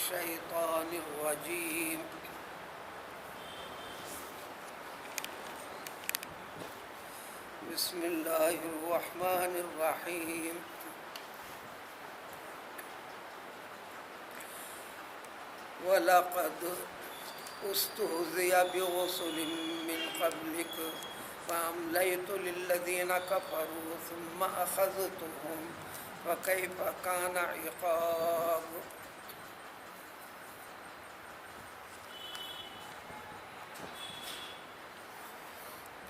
الشيطان الرجيم بسم الله الرحمن الرحيم وَلَقَدْ اسْتُهْزِئَ بِرُسُلٍ مِّن قَبْلِكَ فَأَمْلَيْتُ لِلَّذِينَ كَفَرُوا ثُمَّ أَخَذْتُهُمْ فَكَيْفَ كَانَ عِقَابِ۔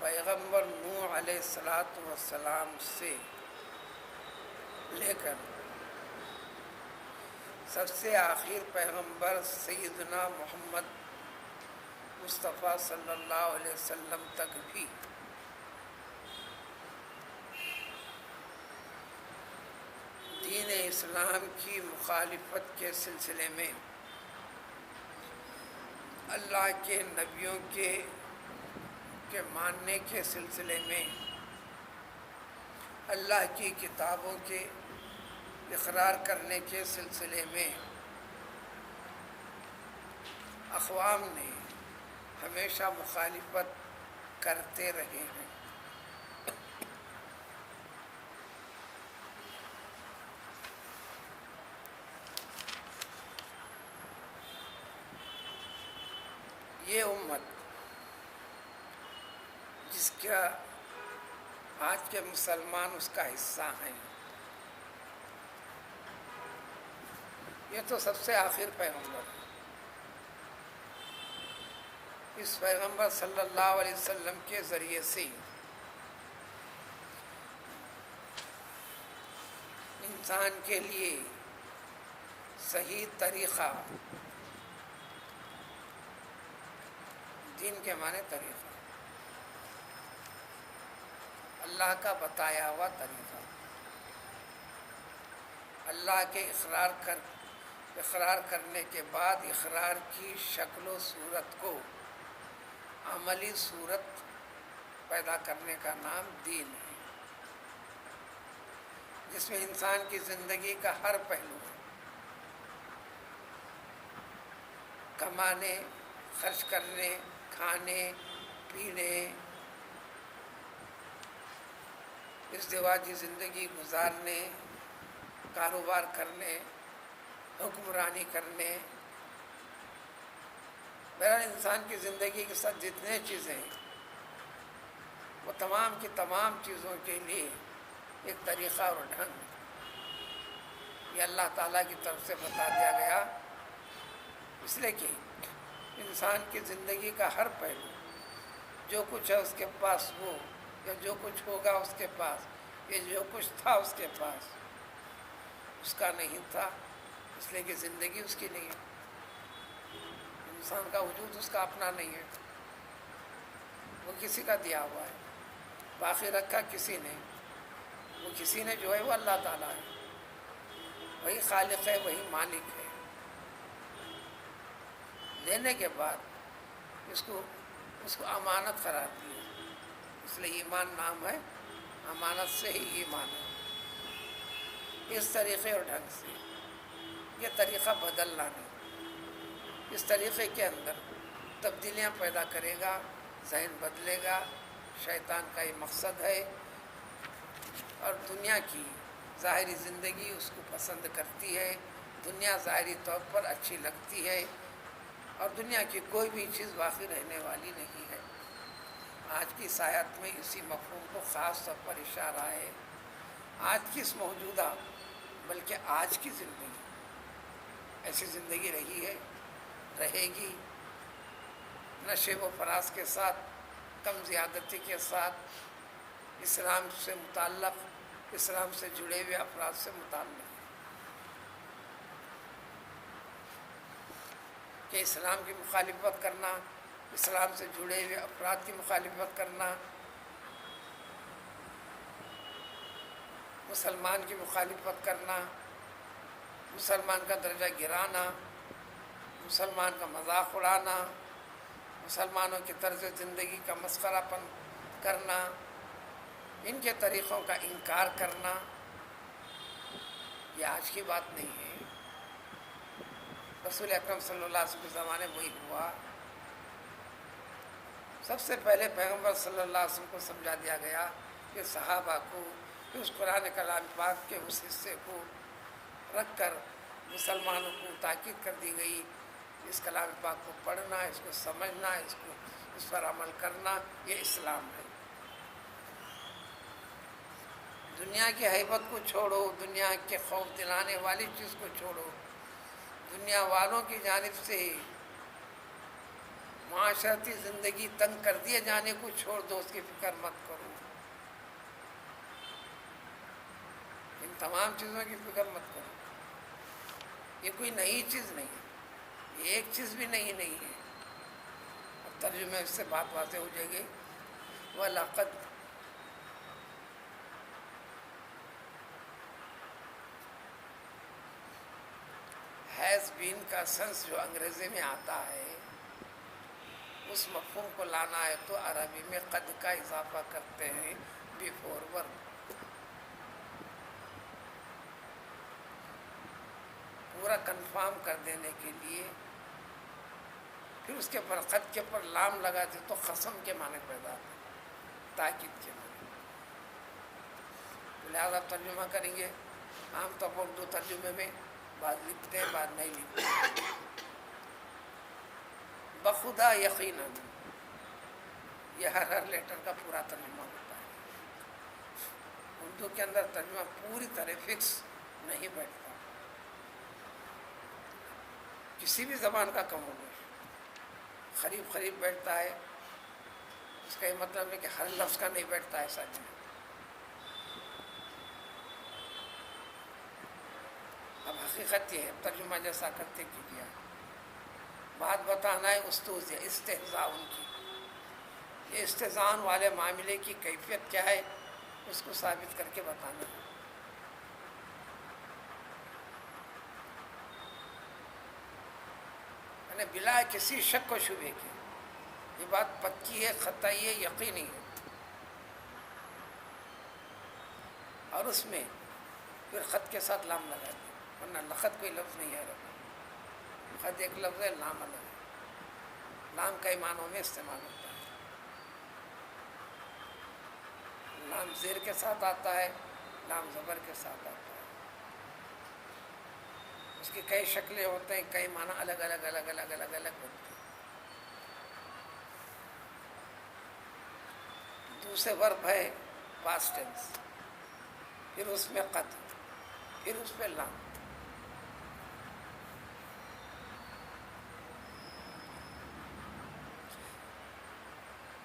پیغمبر نوح علیہ السلام سے لے کر سب سے آخر پیغمبر سیدنا محمد مصطفیٰ صلی اللہ علیہ وسلم تک بھی دین اسلام کی مخالفت کے سلسلے میں، اللہ کے نبیوں کے ماننے کے سلسلے میں، اللہ کی کتابوں کے اقرار کرنے کے سلسلے میں اقوام نے ہمیشہ مخالفت کرتے رہے ہیں۔ یہ امت جس کا آج کے مسلمان اس کا حصہ ہیں، یہ تو سب سے آخر پیغمبر ہے۔ اس پیغمبر صلی اللہ علیہ وسلم کے ذریعے سے انسان کے لیے صحیح طریقہ، دین کے معنی طریقہ، اللہ کا بتایا ہوا طریقہ، اللہ کے اقرار کرنے کے بعد اقرار کی شکل و صورت کو عملی صورت پیدا کرنے کا نام دین ہے، جس میں انسان کی زندگی کا ہر پہلو ہے، کمانے، خرچ کرنے، کھانے پینے، ازدواجی زندگی گزارنے، کاروبار کرنے، حکمرانی کرنے، بہرحال انسان کی زندگی کے ساتھ جتنے چیزیں ہیں وہ تمام کی تمام چیزوں کے لیے ایک طریقہ اور ڈھنگ یہ اللہ تعالیٰ کی طرف سے بتا دیا گیا، اس لیے کہ انسان کی زندگی کا ہر پہلو، جو کچھ ہے اس کے پاس وہ، یا جو کچھ ہوگا اس کے پاس، یہ جو کچھ تھا اس کے پاس اس کا نہیں تھا، اس لیے کہ زندگی اس کی نہیں ہے، انسان کا وجود اس کا اپنا نہیں ہے، وہ کسی کا دیا ہوا ہے، باقی رکھا کسی نے، وہ کسی نے جو ہے وہ اللہ تعالیٰ ہے، وہی خالق ہے، وہی مالک ہے۔ لینے کے بعد اس کو امانت قرار دیا، اس لیے ایمان نام ہے، امانت سے ہی ایمان ہے۔ اس طریقے اور ڈھنگ سے یہ طریقہ بدلنا نہیں، اس طریقے کے اندر تبدیلیاں پیدا کرے گا، ذہن بدلے گا، شیطان کا یہ مقصد ہے، اور دنیا کی ظاہری زندگی اس کو پسند کرتی ہے، دنیا ظاہری طور پر اچھی لگتی ہے، اور دنیا کی کوئی بھی چیز باقی رہنے والی نہیں ہے۔ آج کی سیاحت میں اسی مفہوم کو خاص طور پر اشارہ ہے۔ آج کی اس موجودہ بلکہ آج کی زندگی ایسی زندگی رہی ہے، رہے گی، نشیب و فراز کے ساتھ، کم زیادتی کے ساتھ، اسلام سے متعلق، اسلام سے جڑے ہوئے افراد سے متعلق، کہ اسلام کی مخالفت کرنا، اسلام سے جڑے ہوئے افراد کی مخالفت کرنا، مسلمان کی مخالفت کرنا، مسلمان کا درجہ گرانا، مسلمان کا مذاق اڑانا، مسلمانوں کی طرز زندگی کا مسخرہ پن کرنا، ان کے طریقوں کا انکار کرنا، یہ آج کی بات نہیں ہے، رسول اکرم صلی اللہ علیہ وسلم کے زمانے میں وہی ہوا. سب سے پہلے پیغمبر صلی اللہ علیہ وسلم کو سمجھا دیا گیا کہ صحابہ کو کہ اس قرآن کلام پاک کے اس حصے کو رکھ کر مسلمانوں کو تاکید کر دی گئی، اس کلام پاک کو پڑھنا، اس کو سمجھنا، اس پر عمل کرنا، یہ اسلام ہے. دنیا کی ہیبت کو چھوڑو، دنیا کے خوف دلانے والی چیز کو چھوڑو، دنیا والوں کی جانب سے معاشرتی زندگی تنگ کر دیے جانے کو چھوڑ دو، اس کی فکر مت کرو. ان تمام چیزوں کی فکر مت کرو. یہ کوئی نئی چیز نہیں ہے، یہ ایک چیز بھی نہیں ہے. اب ترجمے سے بات واضح ہو جائے گی. وَلَقَدْ ہیز بین کا سنس جو انگریزی میں آتا ہے، اس مفہوم کو لانا ہے تو عربی میں قد کا اضافہ کرتے ہیں بیفور ورب. پورا کنفرم کر دینے کے لیے. پھر اس کے پر قد کے پر لام لگا دے تو قسم کے معنی پیدا ہوتے، تاکید کے معنی. لہٰذا ترجمہ کریں گے. عام طور پر اردو ترجمے میں بعض لکھتے ہیں بعض نہیں لکھتے. بخدا یقیناً، یہ ہر لیٹر کا پورا ترجمہ ہوتا ہے. اردو کے اندر ترجمہ پوری طرح فکس نہیں بیٹھتا، کسی بھی زبان کا کم و بیش قریب بیٹھتا ہے. اس کا یہ مطلب ہے کہ ہر لفظ کا نہیں بیٹھتا، ایسا نہیں. اب حقیقت یہ ہے، ترجمہ جیسا کرتے کیجیے. بات بتانا ہے استہزاء ان کی. یہ استہزان والے معاملے کی کیفیت کیا ہے، اس کو ثابت کر کے بتانا ہے. یعنی بلا کسی شک و شبے کے یہ بات پکی ہے، قطعی ہے، یقینی ہے. اور اس میں پھر خط کے ساتھ لام لگا دیں، ورنہ لخط کوئی لفظ نہیں ہے. خط ایک لفظ ہے، لام الگ ہے. لام کئی معنوں میں استعمال ہوتا ہے. لام زیر کے ساتھ آتا ہے، لام زبر کے ساتھ آتا ہے. اس کی کئی شکلیں ہوتے ہیں، کئی معنی الگ الگ ہوتے ہیں. دوسرے ورب ہے پاسٹ ٹینس، پھر اس میں قد، پھر اس پہ لام.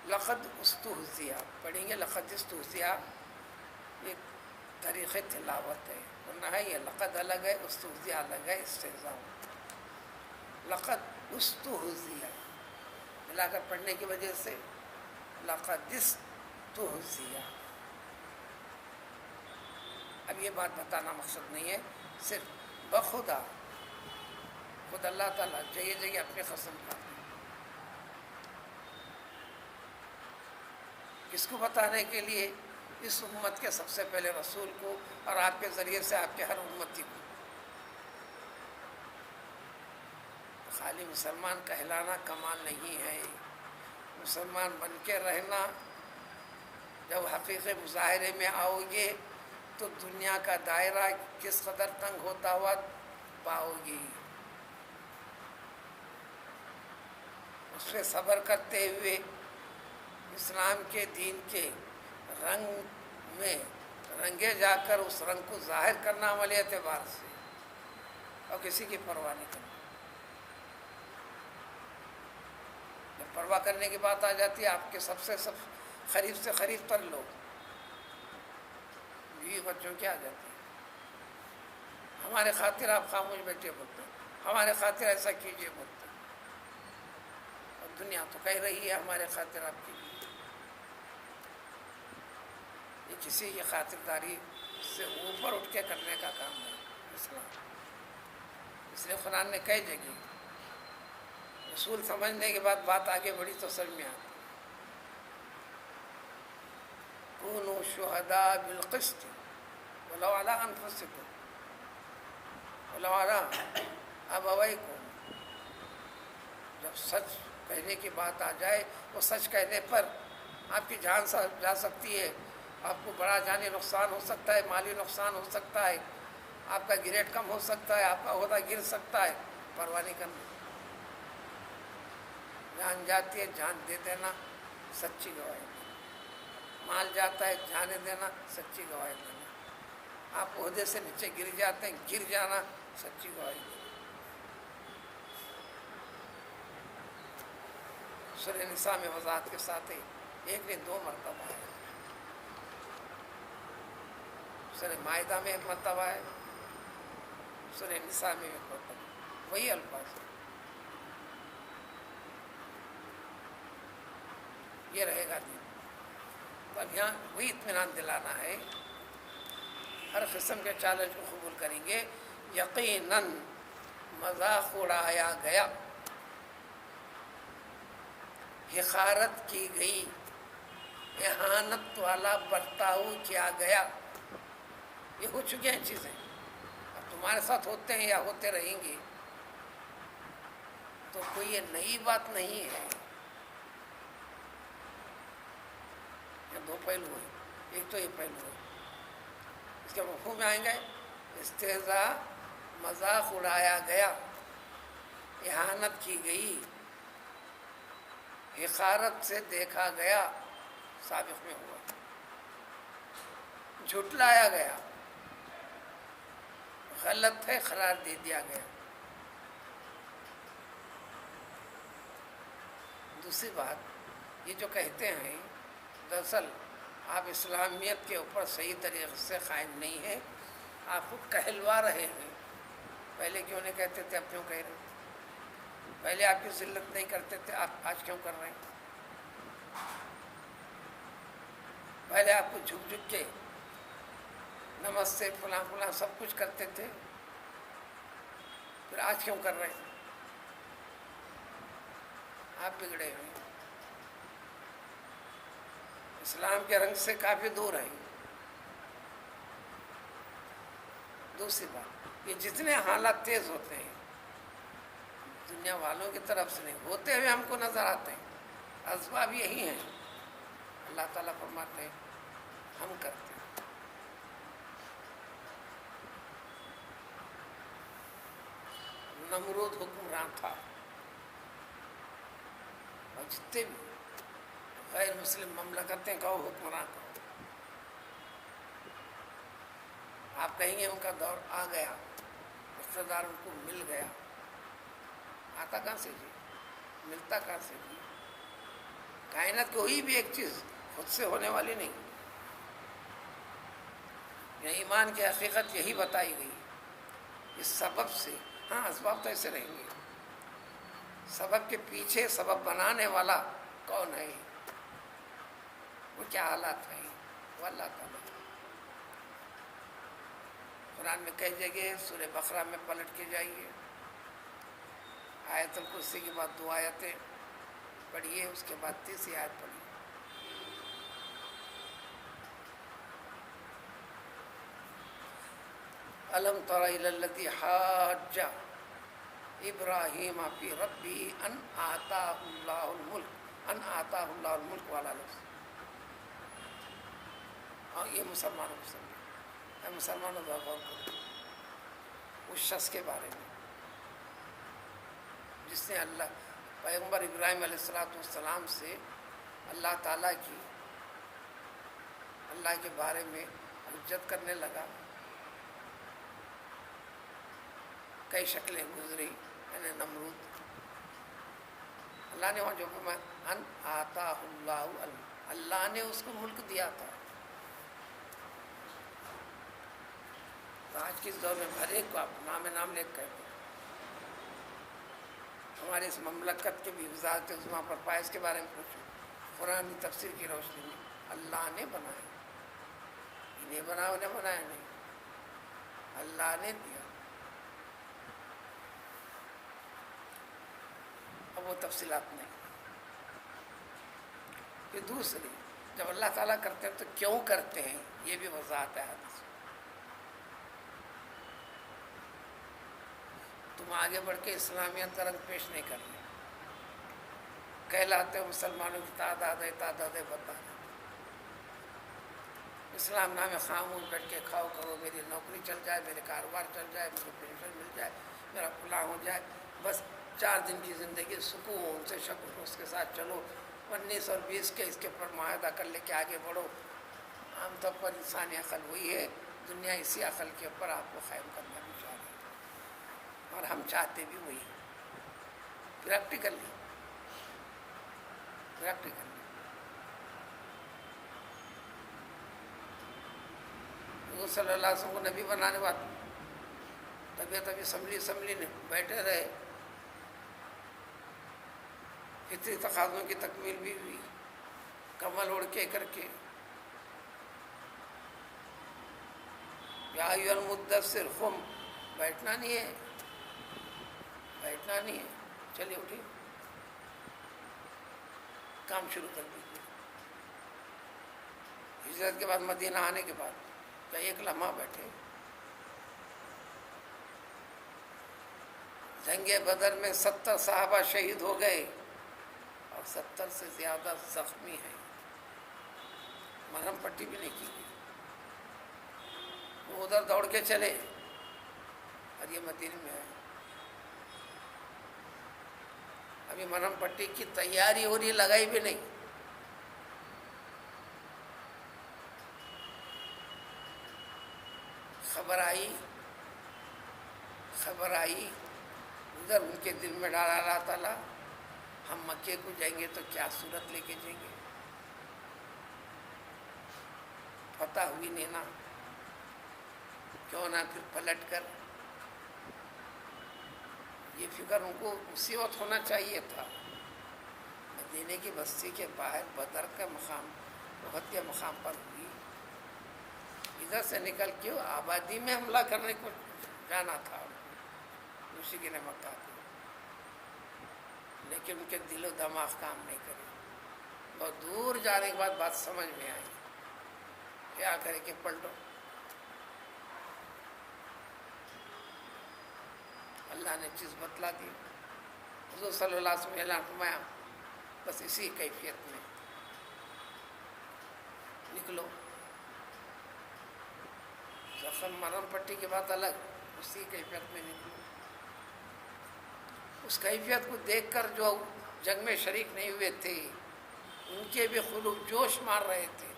لقد استہزئ پڑھیں گے. لقد استہزئ ایک طریقے تلاوت ہے، ورنہ ہے یہ لقد الگ ہے، استہزئ الگ ہے، استہزاء. لقد استہزئ ملا کر پڑھنے کی وجہ سے لقد استہزئ. اب یہ بات بتانا مقصد نہیں ہے، صرف بخدا خود اللہ تعالیٰ جگہ جگہ اپنے قسم کھاتے ہیں. کس کو بتانے کے لیے؟ اس امت کے سب سے پہلے رسول کو، اور آپ کے ذریعے سے آپ کے ہر امتی کو. خالی مسلمان کہلانا کمال نہیں ہے. مسلمان بن کے رہنا، جب حقیقی مظاہرے میں آؤ گے تو دنیا کا دائرہ کس قدر تنگ ہوتا ہوا پاؤ گی. اس پہ صبر کرتے ہوئے اسلام کے دین کے رنگ میں رنگے جا کر اس رنگ کو ظاہر کرنا عملی اعتبار سے، اور کسی کی پرواہ نہیں کرنا. جب پرواہ کرنے کی بات آ جاتی ہے، آپ کے سب سے قریب تر لوگ، بیوی بچوں کی آ جاتی ہے. ہمارے خاطر آپ خاموش بیٹھے بولتے ہیں، ہمارے خاطر ایسا کیجیے بولتے ہیں. اور دنیا تو کہہ رہی ہے ہمارے خاطر آپ کیجیے. یہ کسی کی خاطرداری سے اوپر اٹھ کے کرنے کا کام ہے اسلام. اس لیے قرآن نے کئی جگہ اصول سمجھنے کے بعد بات آگے بڑھی تو سمجھ میں آتی. کونوا شہداء بالقسط ولو علی انفسکم ولو علی ابویکم جب سچ کہنے کی بات آ جائے، وہ سچ کہنے پر آپ کی جان جا سکتی ہے، آپ کو بڑا جانی نقصان ہو سکتا ہے، مالی نقصان ہو سکتا ہے، آپ کا گریڈ کم ہو سکتا ہے، آپ کا عہدہ گر سکتا ہے، پرواہ نہیں کرنا۔ جان جاتی ہے، جان دے دینا سچی گواہی دینا، مال جاتا ہے، جانے دینا سچی گواہی دینا، آپ عہدے سے نیچے گر جاتے ہیں، گر جانا سچی گواہی دینا۔ سورہ نساء میں وضاحت کے ساتھ ہے، ایک نہیں 2 مرتبہ ہے، سورہ مائدہ میں 1 مرتبہ ہے، سورہ نساء میں 1 مرتبہ، وہی الفاظ ہے۔ یہ رہے گا دین۔ تو اب یہاں وہی اطمینان دلانا ہے، ہر قسم کے چیلنج کو قبول کریں گے۔ یقیناً مذاق اڑایا گیا، حقارت کی گئی، اہانت والا برتاؤ کیا گیا، یہ ہو چکی ہیں چیزیں، اب تمہارے ساتھ ہوتے ہیں یا ہوتے رہیں گے، تو کوئی یہ نئی بات نہیں ہے۔ یہ 2 پہلو ہیں، ایک تو یہ پہلو ہے، اس کے مفہوم میں آئیں گے، استہزاء مذاق اڑایا گیا، اہانت کی گئی، حقارت سے دیکھا گیا، سابق میں ہوا، جھٹلایا گیا، غلط ہے قرار دے دیا گیا۔ دوسری بات، یہ جو کہتے ہیں دراصل آپ اسلامیت کے اوپر صحیح طریقے سے قائم نہیں ہیں، آپ کو کہلوا رہے ہیں۔ پہلے کیوں نہیں کہتے تھے، اب کیوں کہہ رہے ہیں؟ پہلے آپ کی ذلت نہیں کرتے تھے، آپ آج کیوں کر رہے ہیں؟ پہلے آپ کو جھک جھک کے نمستے فلاں فلاں سب کچھ کرتے تھے، پھر آج کیوں کر رہے ہیں؟ آپ بگڑے ہوئے ہیں، اسلام کے رنگ سے کافی دور ہیں۔ دوسری بات، یہ جتنے حالات تیز ہوتے ہیں دنیا والوں کی طرف سے نہیں، ہوتے ہوئے ہم کو نظر آتے ہیں، اسباب یہی ہیں۔ اللہ تعالیٰ فرماتے ہیں ہم کرتے ہیں۔ نمرود حکمران تھا، اور جتنے بھی غیر مسلم مملکتیں کہو، حکمران کہو، آپ کہیں گے ان کا دور آ گیا، اقتدار ان کو مل گیا، آتا کہاں سے جی؟ ملتا کہاں سے جی؟ کائنات کی کوئی بھی ایک چیز خود سے ہونے والی نہیں، یہ ایمان کی حقیقت یہی بتائی گئی، اس سبب سے، ہاں اسباب تو ایسے رہیں گے، سبب کے پیچھے سبب بنانے والا کون ہے، وہ کیا حالات ہیں، وہ اللہ تعالیٰ۔ قرآن میں کئی جگہ، سورہ بقرہ میں پلٹ کے جائیے، آیت الکرسی کے بعد 2 آیتیں پڑھیے، اس کے بعد 3 آیت پڑھیے۔ الم تر الی الذی حاج ابراہیم فی ربہ ان آتاہ اللہ الملک والا لفظ، اور یہ مسلمانوں کو سمجھے، اے مسلمانوں ذرا غور کرو اس شخص کے بارے میں جس نے اللہ پیغمبر ابراہیم علیہ السلام سے اللہ تعالیٰ کی، اللہ کے بارے میں حجت کرنے لگا، کئی شکلیں گزری، یعنی نمرود، اللہ نے وہاں جو فرمایا ان آتاہ اللہ، اللہ نے اس کو ملک دیا تھا۔ تو آج کے دور میں ہر ایک کو آپ نام لے کہتے ہیں، ہمارے اس مملکت کے بھی وزارت عظمیٰ پر پائس کے بارے میں پوچھو، قرآن کی تفسیر کی روشنی میں اللہ نے بنایا، انہیں بنایا انہیں بنایا نہیں، اللہ نے دیا۔ اب وہ تفصیلات نہیں۔ پھر دوسری، جب اللہ تعالیٰ کرتے ہیں تو کیوں کرتے ہیں، یہ بھی وضاحت ہے حدیث۔ تم آگے بڑھ کے اسلامیت کا رنگ پیش نہیں کر رہے، کہلاتے ہیں مسلمانوں کی تعداد بتا رہے. اسلام نام خاموش بیٹھ کے کھاؤ کرو، میری نوکری چل جائے، میرے کاروبار چل جائے، مجھے پینشن مل جائے، میرا فلاں ہو جائے، بس 4 دن کی زندگی سکون سے شکر اس کے ساتھ چلو. 19 اور 20 کے اس کے اوپر معاہدہ کر لے کے آگے بڑھو. عام طور پر انسانی عقل وہی ہے، دنیا اسی عقل کے اوپر آپ کو قائم کرنا بھی چاہ رہی ہے، اور ہم چاہتے بھی وہی پریکٹیکلی. حضور صلی اللہ علیہ وسلم کو نبی بنانے والے طبیعت ابھی اسمبلی نے بیٹھے رہے، فطری تقاضوں کی تکمیل بھی ہوئی، کمل اوڑھ کے کر کے. یا ایھا المدثر قم، بیٹھنا نہیں ہے، چلیے اٹھیے، کام شروع کر دیجیے. ہجرت کے بعد مدینہ آنے کے بعد کیا ایک لمحہ بیٹھے؟ جنگ بدر میں 70 صحابہ شہید ہو گئے اور 70 سے زیادہ زخمی ہیں، مرہم پٹی بھی نہیں کی گئی. وہ ادھر دوڑ کے چلے اور یہ مدینے میں آئے. ابھی مرہم پٹی کی تیاری ہو رہی، لگائی بھی نہیں. خبر آئی ادھر ان کے دل میں ڈالا اللہ تعالیٰ، ہم مکے کو جائیں گے تو کیا صورت لے کے جائیں گے، فتح ہوئی نہیں نا، کیوں نہ پھر پلٹ کر. یہ فکر ان کو اسی وقت ہونا چاہیے تھا. مدینے کی بستی کے باہر بدر کا مقام، احد کے مقام پر ہوئی، ادھر سے نکل کے آبادی میں حملہ کرنے کو جانا تھا اسی کے مکہ کو، لیکن ان کے دل و دماغ کام نہیں کرے. بہت دور جانے کے بعد بات سمجھ میں آئی، کیا کرے کہ پلٹو. اللہ نے چیز بتلا دی. حضور صلی اللہ علیہ وسلم نے اعلان فرمایا بس اسی کیفیت میں نکلو. زخم مرہم پٹی کی بات الگ، اسی کیفیت میں نکلو. اس کیفیت کو دیکھ کر جو جنگ میں شریک نہیں ہوئے تھے ان کے بھی قلوب جوش مار رہے تھے.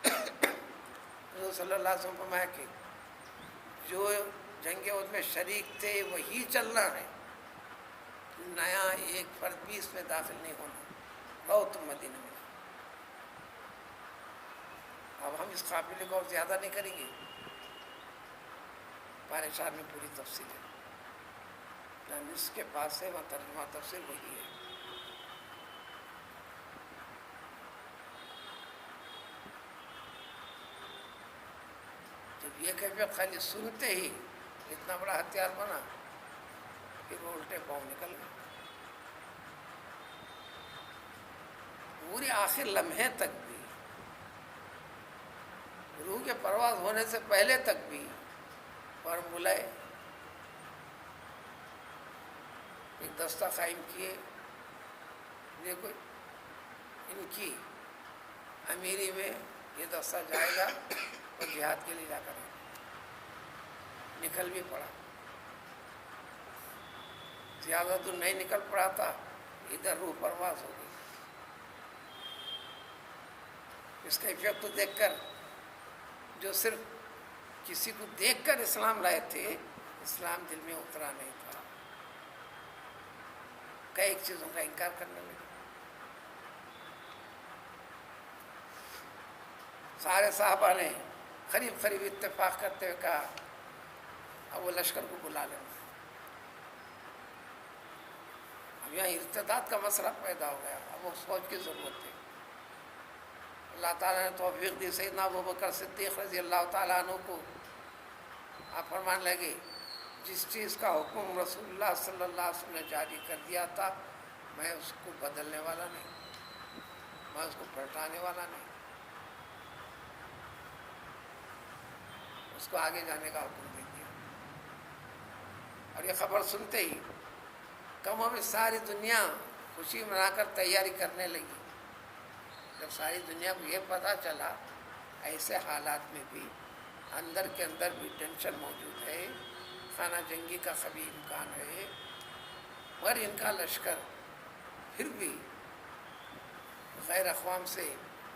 حضور صلی اللہ علیہ وسلم فرمایا کہ جو جنگ احد میں شریک تھے وہی چلنا ہے، نیا ایک فرد بھی اس میں داخل نہیں ہونا. رہو تم مدینہ میں. اب ہم اس قافلے کو اور زیادہ نہیں کریں گے، پارے 4 میں پوری تفصیل ہے، اس کے پاس ہے وہاں ترجمہ تفصیل وہی ہے. جب یہ کیفیت خالی سنتے ہی اتنا بڑا ہتھیار بنا، پھر وہ الٹے پاؤں نکل گئے. پورے آخر لمحے تک بھی، روح کے پرواز ہونے سے پہلے تک بھی فارمولائے ایک دستہ قائم کیے. دیکھو ان کی امیری میں یہ دستہ جائے گا اور جہاد کے لیے جا کر نکل بھی پڑا. زیادہ دور نہیں نکل پڑا تھا، ادھر روح پرواز ہو گئی. اس کیفیت کو دیکھ کر جو صرف کسی کو دیکھ کر اسلام لائے تھے، اسلام دل میں اترا نہیں تھا، کئی چیزوں کا انکار کرنے لگے. سارے صحابہ نے قریب اتفاق کرتے ہوئے کہا اب وہ لشکر کو بلا لینا. اب یہاں ارتداد کا مسئلہ پیدا ہو گیا، اب وہ سوچ کی ضرورت ہے. اللہ تعالیٰ نے توفیق دی سیدنا ابوبکر صدیق رضی اللہ تعالیٰ عنہ کو. آپ فرمان لگے جس چیز کا حکم رسول اللہ صلی اللہ علیہ وسلم نے جاری کر دیا تھا میں اس کو بدلنے والا نہیں، میں اس کو پلٹانے والا نہیں، اس کو آگے جانے کا حکم دے دیا. اور یہ خبر سنتے ہی کم و بیش ساری دنیا خوشی منا کر تیاری کرنے لگی. جب ساری دنیا کو یہ پتہ چلا ایسے حالات میں بھی اندر کے اندر بھی ٹینشن موجود ہے، خانہ جنگی کا کبھی امکان ہے، مگر ان کا لشکر پھر بھی غیر اقوام سے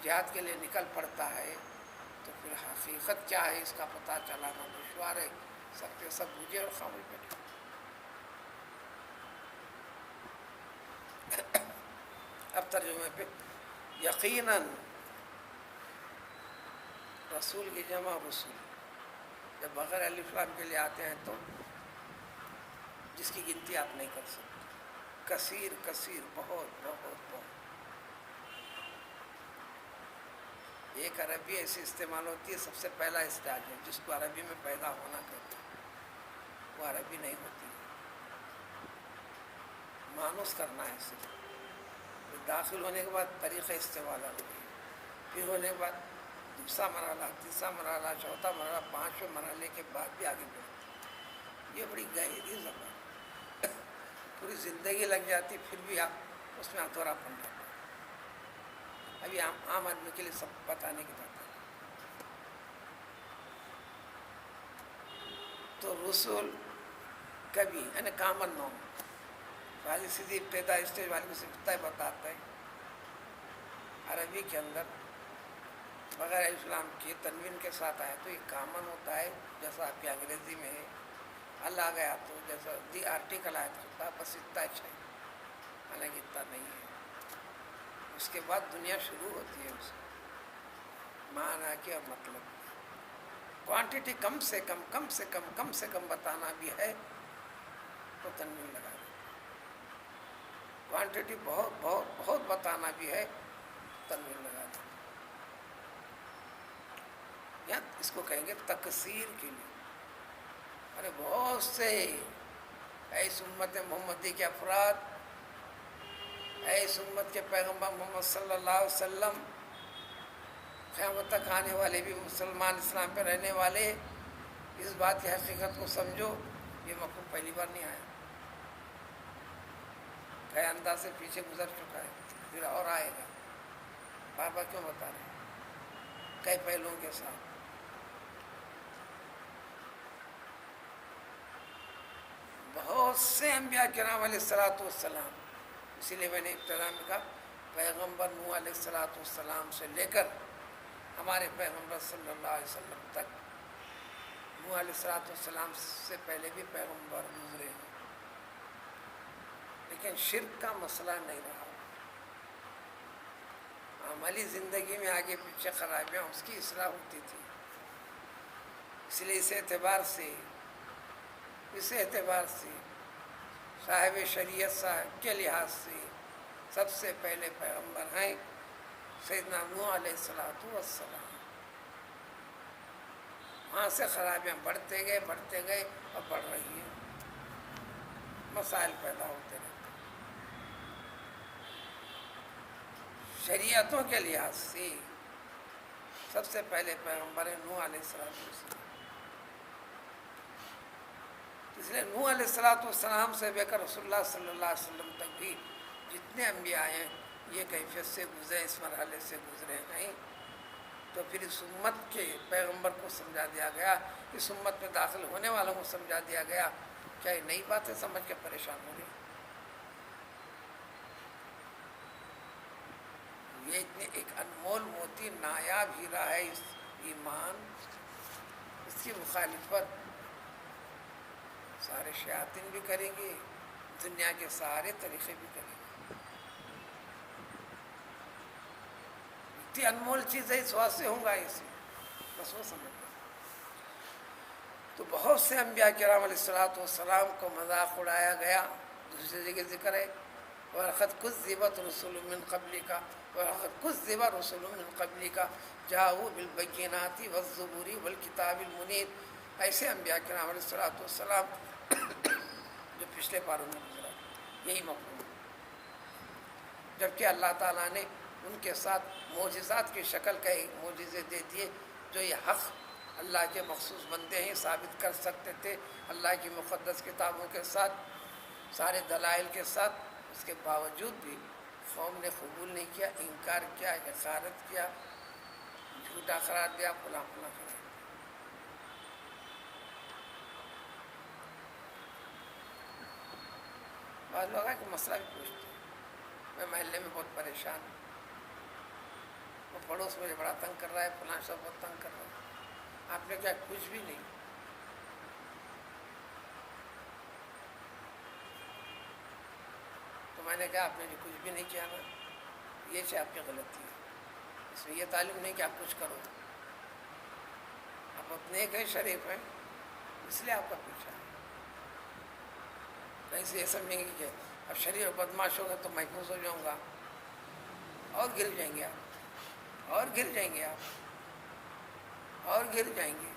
جہاد کے لیے نکل پڑتا ہے، تو پھر حقیقت کیا ہے اس کا پتہ چلانا دشوار ہے. سب کے سب بوجھے اور خاموش بیٹھے. اب ترجمے پہ یقیناً رسول کی جمع رسول جب بغیر الف لام کے لیے آتے ہیں تو جس کی گنتی آپ نہیں کر سکتے. کثیر کثیر، بہت بہت بہت. ایک عربی ایسی استعمال ہوتی ہے، سب سے پہلا اسٹیج ہے جس کو عربی میں پیدا ہونا کہتے ہیں، وہ عربی نہیں ہوتی، مانوس کرنا ہے صرف. داخل ہونے کے بعد طریقہ استعمال ہوگی، پھر ہونے کے بعد دوسرا مرحلہ، تیسرا مرحلہ، چوتھا مرحلہ، پانچویں مرحلے کے بعد بھی آگے بڑھتے. یہ بڑی گہری زبان، پوری زندگی لگ جاتی پھر بھی آپ اس میں ادھورا پن رہتا. ابھی عام آدمی کے لیے سب بتانے کی بات ہے. تو رسول کبھی یعنی کامن نام والی سیدھی ابتدا اسٹیج والی کو صرف طے بتاتا ہے. عربی کے اندر بغیر اسلام کی تنوین کے ساتھ آئے تو یہ کامن ہوتا ہے، جیسا آپ کی انگریزی میں ہے. اللہ گیا تو جیسا دی آرٹیکل آیا تھا، بس اتنا اچھا ہے، حالانکہ اتنا نہیں ہے. اس کے بعد دنیا شروع ہوتی ہے، اس معنی کے اور مطلب کوانٹٹی کم سے کم کم سے کم کم سے کم بتانا بھی ہے تو تنوین لگا دیں. کوانٹٹی بہت بہت بہت بتانا بھی ہے، تنوین لگا دیں. یا اس کو کہیں گے تکثیر کے لیے. ارے بہت سے ایس امت محمدی کے افراد، ایس امت کے پیغمبر محمد صلی اللہ علیہ وسلم، قیامت تک آنے والے بھی مسلمان، اسلام پہ رہنے والے، اس بات کی حقیقت کو سمجھو. یہ مفہوم پہلی بار نہیں آیا، کئی انداز سے پیچھے گزر چکا ہے، پھر اور آئے گا. بار بار کیوں بتا رہے ہیں؟ کئی پہلوؤں کے ساتھ. بہت سے انبیاء کرام علیہ الصلوۃ والسلام، اسی لیے میں نے ابتدا میں کہا پیغمبر نوح علیہ الصلوۃ والسلام سے لے کر ہمارے پیغمبر صلی اللہ علیہ وسلم تک، نوح علیہ الصلوۃ والسلام سے پہلے بھی پیغمبر گزرے ہیں، لیکن شرک کا مسئلہ نہیں رہا. عملی زندگی میں آگے پیچھے خرابیاں اس کی اصلاح ہوتی تھی. اس لیے اس اعتبار سے صاحب شریعت صاحب کے لحاظ سے سب سے پہلے پیغمبر ہیں سیدنا نوح علیہ السلام. وہاں سے خرابیاں بڑھتے گئے اور بڑھ رہی ہیں، مسائل پیدا ہوتے رہتے. شریعتوں کے لحاظ سے سب سے پہلے پیغمبر ہیں نوح علیہ السلام. اس لیے نوح علیہ السلام سے لے کر رسول اللہ صلی اللہ علیہ وسلم تک بھی جتنے انبیاء ہیں یہ کیفیت سے گزرے، اس مرحلے سے گزرے ہیں. تو پھر اس امت کے پیغمبر کو سمجھا دیا گیا، اس امت میں داخل ہونے والوں کو سمجھا دیا گیا. کیا یہ نئی باتیں سمجھ کے پریشان ہو گئی؟ یہ اتنی ایک انمول موتی نایاب ہیرا ہے اس ایمان، اس کی مخالفت سارے شیاطین بھی کریں گے، دنیا کے سارے طریقے بھی کریں گے. اتنی انمول چیز ہے، اس واسطے ہوں گا اسے بس وہ سمجھ. تو بہت سے انبیاء کرام علیہ الصلوۃ والسلام کو مذاق اڑایا گیا. دوسری جگہ ذکر ہے وَلَقَدْ كُذِّبَتْ رُسُلٌ مِّن قَبْلِكَ وَلَقَدْ كُذِّبَ رُسُلٌ مِّن قَبْلِكَ جَاءُوا بِالْبَيِّنَاتِ وَالزُّبُرِ وَالْكِتَابِ الْمُنِيرِ. ایسے انبیاء کرام علیہ الصلوۃ والسلام جو پچھلے پاروں میں گزرا، یہی مفہوم ہے. جبکہ اللہ تعالیٰ نے ان کے ساتھ معجزات کی شکل کے معجزے دے دیے جو یہ حق اللہ کے مخصوص بندے ہیں ثابت کر سکتے تھے. اللہ کی مقدس کتابوں کے ساتھ، سارے دلائل کے ساتھ اس کے باوجود بھی قوم نے قبول نہیں کیا، انکار کیا، حقارت کیا، جھوٹا قرار دیا، فلاں فلاں قرار دیا۔ بعض لوگ ہیں کہ مسئلہ بھی پوچھتے ہیں، میں محلے میں بہت پریشان ہوں، وہ پڑوس مجھے بڑا تنگ کر رہا ہے، فلاں سب بہت تنگ کر رہا ہے۔ آپ نے کیا؟ کچھ بھی نہیں۔ تو میں نے کہا آپ نے جو کچھ بھی نہیں کیا نا، یہ سے آپ کی غلطی ہے، اس میں یہ تعلیم نہیں کہ آپ کچھ کرو، آپ اپنے ایک ہیں، شریف ہیں، اس لیے آپ کا پیچھا ہے۔ کہیں سے یہ سمجھیں گے کہ اب شریف اور بدماش ہوگا تو محفوظ ہو جاؤں گا، اور گر جائیں گے آپ، اور گر جائیں گے آپ، اور گر جائیں گے۔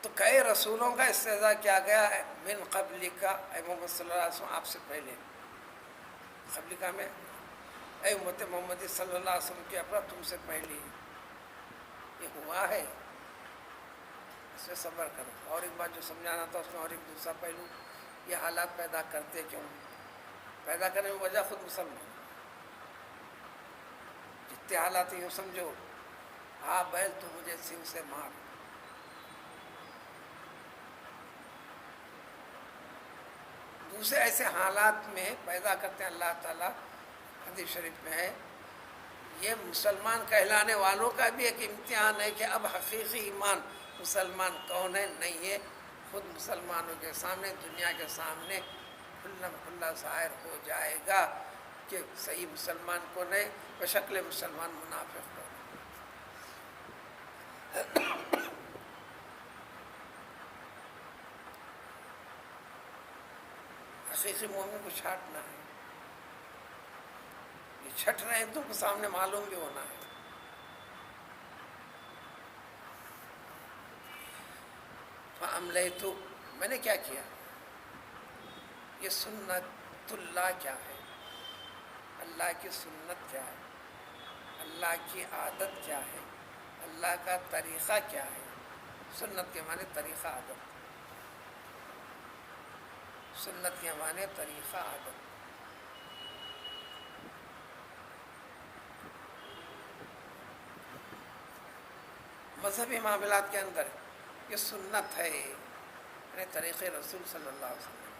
تو کئی رسولوں کا استہزاء کیا گیا ہے، من قبل کا، اے محمد صلی اللہ علیہ وسلم آپ سے پہلے، قبل کا میں اے امت محمدی صلی اللہ علیہ وسلم کی افراد تم سے پہلے، یہ ہوا ہے، اس سے صبر کرو۔ اور ایک بات جو سمجھانا تھا اس میں اور ایک دوسرا پہلو، یہ حالات پیدا کرتے کیوں؟ پیدا کرنے میں وجہ خود مسلمان، جتنے حالات یوں سمجھو، ہاں بیل تو مجھے سنگ سے مار، دوسرے ایسے حالات میں پیدا کرتے ہیں اللہ تعالیٰ۔ حدیث شریف میں ہے، یہ مسلمان کہلانے والوں کا بھی ایک امتحان ہے کہ اب حقیقی ایمان مسلمان کون ہے، نہیں ہے، خود مسلمانوں کے سامنے، دنیا کے سامنے کھلا کھلا ظاہر ہو جائے گا کہ صحیح مسلمان کون ہے، بشکل مسلمان منافق کون ہے۔ حقیقی مومن کو چھانٹنا ہے، یہ چھٹ رہے ہیں تو کو سامنے معلوم بھی ہونا ہے۔ فَأَمْلَيْتُ، میں نے کیا کیا؟ یہ سنت اللہ کیا ہے، اللہ کی سنت کیا ہے، اللہ کی عادت کیا ہے، اللہ کا طریقہ کیا ہے۔ سنت کے معنی طریقہ، عادت، سنت کے معنی طریقہ، عادت۔ مذہبی معاملات کے اندر یہ سنت ہے، یعنی طریق رسول صلی اللہ علیہ وسلم،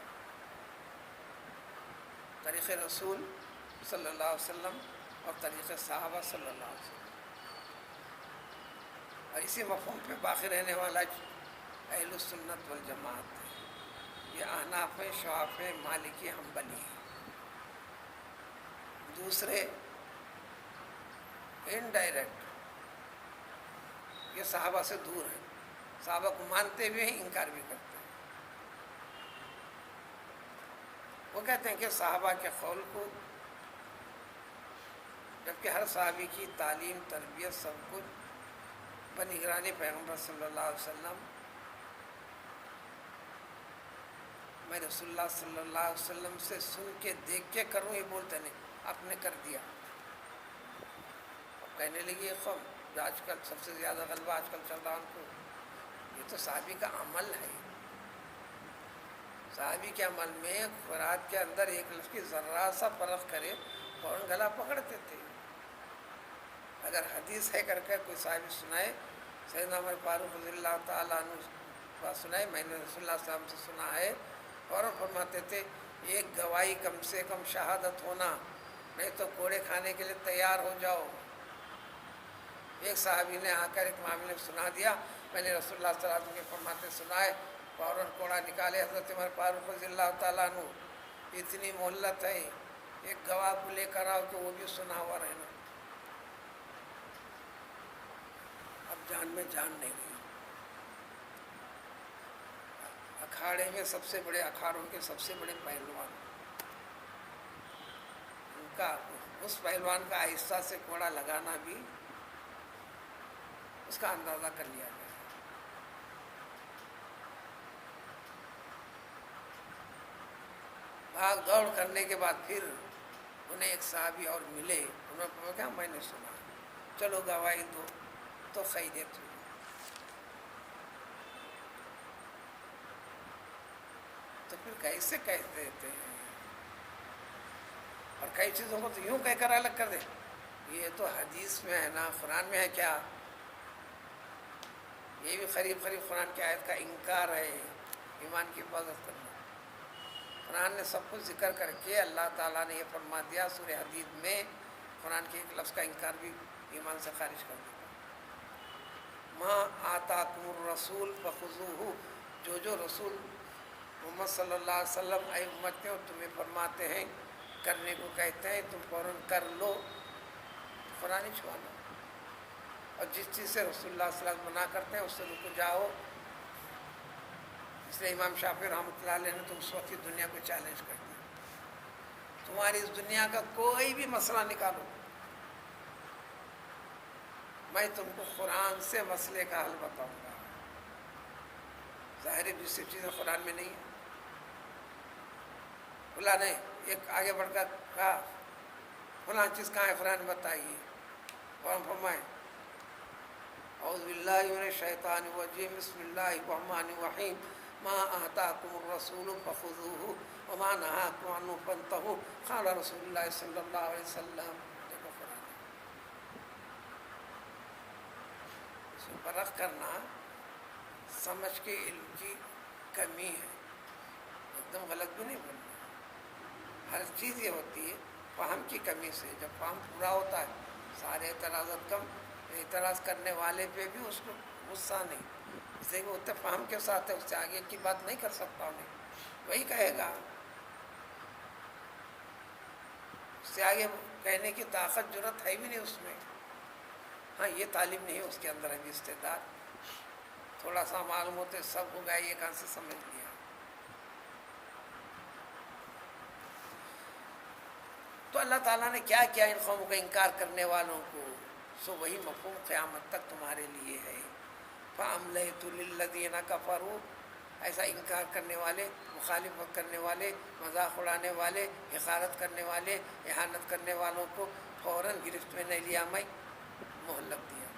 طریق رسول صلی اللہ علیہ وسلم اور طریق صحابہ صلی اللہ علیہ وسلم، اور اسی مفہوم پہ باقی رہنے والا اہل السنت والجماعت ہے۔ یہ احناف ہیں، شعراء ہیں، مالکی، حنبلی ہیں۔ دوسرے انڈائریکٹ، یہ صحابہ سے دور ہیں، صحابہ کو مانتے بھی ہیں، انکار بھی کرتے ہیں۔ وہ کہتے ہیں کہ صحابہ کے قول کو، جبکہ ہر صحابی کی تعلیم، تربیت، سب کچھ بنگرانی پیغمبر صلی اللہ علیہ وسلم، میں رسول اللہ صلی اللہ علیہ وسلم سے سن کے دیکھ کے کروں، یہ بولتے نہیں، آپ نے کر دیا۔ اب کہنے لگی قوم جو آج کل سب سے زیادہ غلبہ آج کل چل رہا ان کو، یہ تو صحابی کا عمل ہے۔ صحابی کے عمل میں خوراک کے اندر ایک لفظ کی ذرا سا فرق کرے فوراً گلا پکڑتے تھے۔ اگر حدیث ہے کر کے کوئی صحابی سنائے، سیدنا عمر فاروق رضی اللہ تعالیٰ عنہ بات سنائے، میں نے رسول اللہ صلی اللہ علیہ وسلم سے سنا ہے، فوراً فرماتے تھے ایک گواہی کم سے کم شہادت ہونا، نہیں تو کوڑے کھانے کے لیے تیار ہو جاؤ۔ ایک صحابی نے آ کر ایک معاملے میں سنا دیا، میں نے رسول اللہ صلی اللہ علیہ وسلم کے فرماتے سنائے، فوراً کوڑا نکالے حضرت عمر فاروق رضی اللہ تعالیٰ عنہ، اتنی مہلت ہے، ایک گواہ کو لے کر آؤ کہ وہ بھی سنا ہوا رہنا۔ اب جان میں جان نہیں گئی۔ اکھاڑے میں سب سے بڑے اکھاڑوں کے سب سے بڑے پہلوان، ان کا اس پہلوان کا آہستہ سے کوڑا لگانا بھی اس کا اندازہ کر لیا گیا۔ بھاگ دوڑ کرنے کے بعد پھر انہیں ایک صحابی اور ملے، انہوں نے کہا میں نے سنا، چلو گواہی دو، تو خیریت ہوئی۔ تو پھر کیسے کہہ دیتے ہیں؟ اور کئی چیزوں کو تو یوں کہہ کر الگ کر دے، یہ تو حدیث میں ہے نا، قرآن میں ہے کیا؟ یہ بھی قریب قرآن کی آیت کا انکار ہے، ایمان کی حفاظت کرنا۔ قرآن نے سب کچھ ذکر کر کے اللہ تعالیٰ نے یہ فرما دیا سورہ حدید میں، قرآن کے ایک لفظ کا انکار بھی ایمان سے خارج کر دیا۔ مَا آتَاكُمُ الرَّسُولُ فَخُذُوهُ، جو رسول محمد صلی اللہ علیہ وسلم اے امت کے اور تمہیں فرماتے ہیں، کرنے کو کہتے ہیں، تم فوراً کر لو، قرآن ہی چھوڑو۔ اور جس چیز سے رسول اللہ صلی اللہ علیہ وسلم منع کرتے ہیں اس سے رک جاؤ۔ اس لیے امام شافعی رحمۃ اللہ علیہ نے تو اس وقت کی دنیا کو چیلنج کر دیا، تمہاری اس دنیا کا کوئی بھی مسئلہ نکالو، میں تم کو قرآن سے مسئلے کا حل بتاؤں گا۔ ظاہر ہے دوسری چیزیں قرآن میں نہیں ہیں۔ اللہ نے ایک آگے بڑھ کر کہا فلاں چیز کہاں ہے قرآن بتائیے، قرآن فرمائے اعوذ باللہ من الشیطان الرجیم بسم اللہ الرحمن الرحیم ما آتاکم الرسول فخذوہ وما نہاکم عنہ فانتہوا قال رسول اللہ صلی اللہ علیہ وسلم۔ دیکھو قرآن اس میں فرق کرنا سمجھ کے علم کی کمی ہے، ایک دم غلط بھی نہیں بننا۔ ہر چیز یہ ہوتی ہے فہم کی کمی سے، جب فہم پورا ہوتا ہے سارے اعتراضات کم، اعتراض کرنے والے پہ بھی اس کو غصہ نہیں، اس لیے وہ اتنے فہم کے ساتھ ہے، اس سے آگے کی بات نہیں کر سکتا انہیں، وہی کہے گا، اس سے آگے کہنے کی طاقت جرات ہے بھی نہیں اس میں۔ ہاں یہ تعلیم نہیں ہے اس کے اندر، ابھی استعداد تھوڑا سا معلوم ہوتے سب ہوگا، یہ کہاں سے سمجھ لیا۔ تو اللہ تعالیٰ نے کیا کیا ان قوموں کا انکار کرنے والوں کو، سو وہی مفہوم قیامت تک تمہارے لیے ہے۔ فَأَمْلَيْتُ لِلَّذِينَ كَفَرُوا، ایسا انکار کرنے والے، مخالفت کرنے والے، مذاق اڑانے والے، حقارت کرنے والے، اہانت کرنے والوں کو فوراً گرفت میں نہیں لیا، میں مہلت دیا۔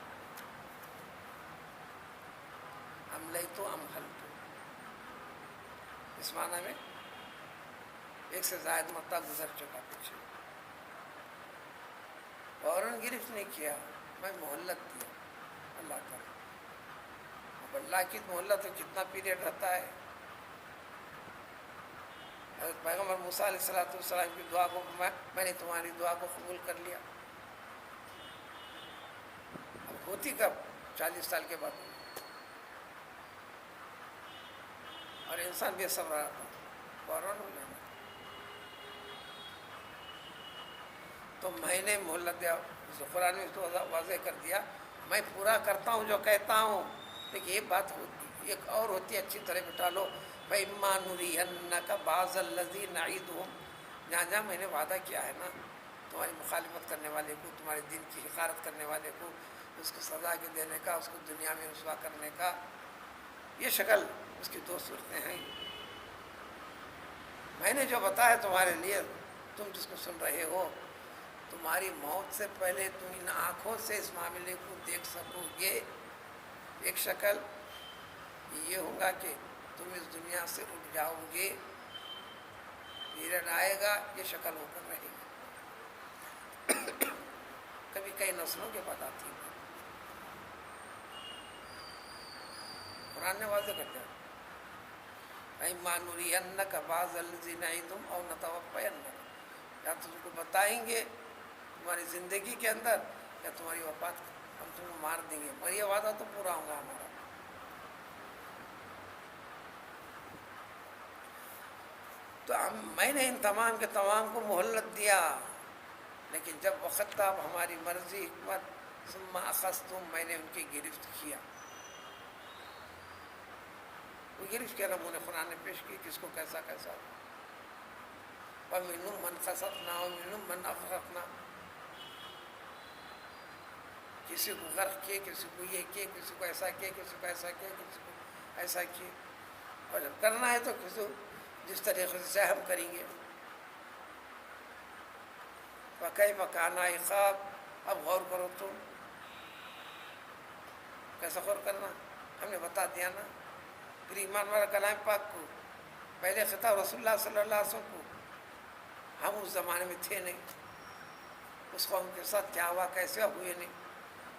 املیت امہلت، اس معنی میں ایک سے زائد مرتبہ گزر چکا پیچھے، فوراً گرفت نہیں کیا، میں مہلت دیا اللہ تعالیٰ۔ اب اللہ کی مہلت کتنا پیریڈ رہتا ہے؟ حضرت پیغمبر موسیٰ علیہ السلام کی دعا کو میں نے تمہاری دعا کو قبول کر لیا، اب ہوتی کب؟ 40 سال کے بعد، اور انسان بے صبر رہتا، فوراً ہو جانا۔ تو میں نے مہلت دیا، قرآن میں تو واضح کر دیا، میں پورا کرتا ہوں جو کہتا ہوں، لیکن یہ بات ہوتی ایک اور ہوتی ہے، اچھی طرح بٹھا لو، فَإِمَّا نُرِيَنَّكَ بَعْضَ الَّذِي نَعِدُهُمْ، جہاں جہاں میں نے وعدہ کیا ہے نا تمہاری مخالفت کرنے والے کو، تمہارے دین کی حقارت کرنے والے کو، اس کو سزا کے دینے کا، اس کو دنیا میں رسوا کرنے کا، یہ شکل اس کی 2 صورتیں ہیں۔ میں نے جو بتایا تمہارے لیے، تم جس کو سن رہے ہو، تمہاری موت سے پہلے تم ان آنکھوں سے اس معاملے کو دیکھ سکو گے۔ ایک شکل یہ ہوگا کہ تم اس دنیا سے اٹھ جاؤ گے، پیریڈ آئے گا، یہ شکل ہو کر رہے گی، کبھی کئی نسلوں کے بعد آتی ہے۔ قرآن نے واضح کر دیا، فَإِمَّا نُرِيَنَّكَ بَعْضَ الَّذِي نَعِدُهُمْ أَوْ نَتَوَفَّيَنَّكَ، یا تم کو بتائیں گے تمہاری زندگی کے اندر یا تمہاری وفات ہم تم کو مار دیں گے، مگر یہ وعدہ تو پورا ہوگا ہمارا۔ تو میں نے ان تمام کے تمام کو مہلت دیا، لیکن جب وقت تھا ہماری مرضی حکمت، ثم اخذتم، میں نے ان کی گرفت کیا۔ وہ گرفت کے نمونے قرآن نے پیش کی، کس کو کیسا کیسا ہو۔ وَمِنْهُمْ مَنْ خَسَفْنَا وَمِنْهُمْ مَنْ أَغْرَقْنَا، کسی کو غرق کیے، کسی کو یہ کیے، کسی کو ایسا کیے، کسی کو ایسا کیے، کسی کو ایسا کیے، اور جب کرنا ہے تو کسی جس طریقے سے ہم کریں گے۔ وَكَيْفَ كَانَ عِقَابِ، اب غور کرو تم، کیسا غور کرنا، ہم نے بتا دیا نا۔ پھر ایمان والا کلام پاک کو پہلے خطاب رسول اللہ صلی اللہ علیہ وسلم کو، ہم اس زمانے میں تھے نہیں، اس قوم کے ساتھ کیا ہوا کیسے ہوئے نہیں،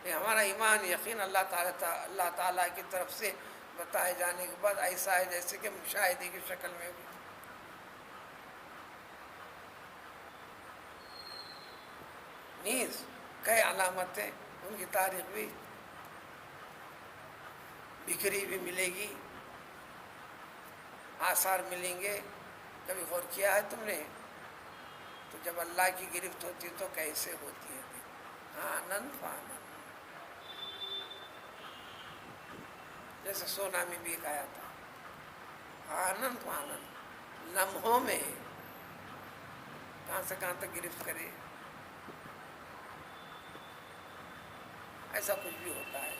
لیکن ہمارا ایمان یقین اللہ تعالیٰ کی طرف سے بتائے جانے کے بعد ایسا ہے جیسے کہ مشاہدے کی شکل میں بھی. نیز کئی علامتیں، ان کی تاریخ بھی بکھری بھی ملے گی، آثار ملیں گے. کبھی غور کیا ہے تم نے؟ تو جب اللہ کی گرفت ہوتی ہے تو کیسے ہوتی ہے؟ آنند فانند. جیسے سونا میں بھی ایک آیا تھا، آنند فانند، لمحوں میں کہاں سے کہاں تک گرفت کرے. ایسا کچھ بھی ہوتا ہے.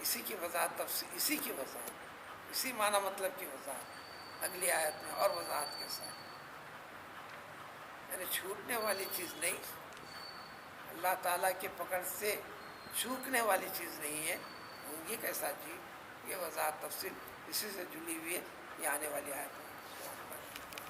اسی کی وضاحت تفصیل، اسی کی وضاحت، اسی معنی مطلب کی وضاحت اگلی آیت میں اور وضاحت کے ساتھ. یعنی چھوٹنے والی چیز نہیں، اللہ تعالیٰ کے پکڑ سے چوکنے والی چیز نہیں ہے. یہ کیسا چیز؟ یہ وضاحت تفصیل اسی سے جڑی ہوئی ہے، یہ آنے والی آیت میں.